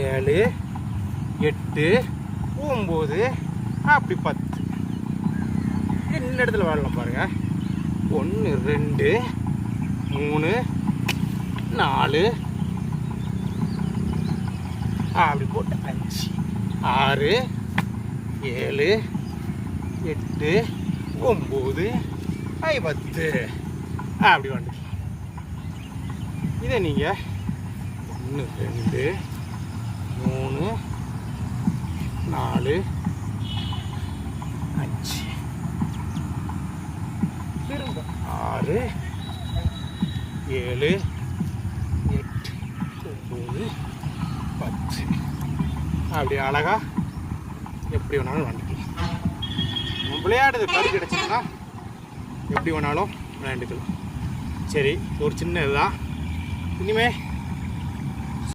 7 8 9 அப்படி 10. இந்த இடத்துல வாழலாம் பாருங்க. 1 2 3 4 அப்படி போட்டு 5 6 7 8 9 10 அப்படி வந்து இதை நீங்கள் 1 2 3 4 5 திரும்ப 6 7 8 9 10 அப்படி அழகா எப்படி வேணாலும் விளையாண்டுக்கலாம். விளையாடுறது கரு கிடச்சிதுன்னா எப்படி வேணாலும் விளையாண்டுக்கலாம். சரி, ஒரு சின்ன இதுதான். இனிமே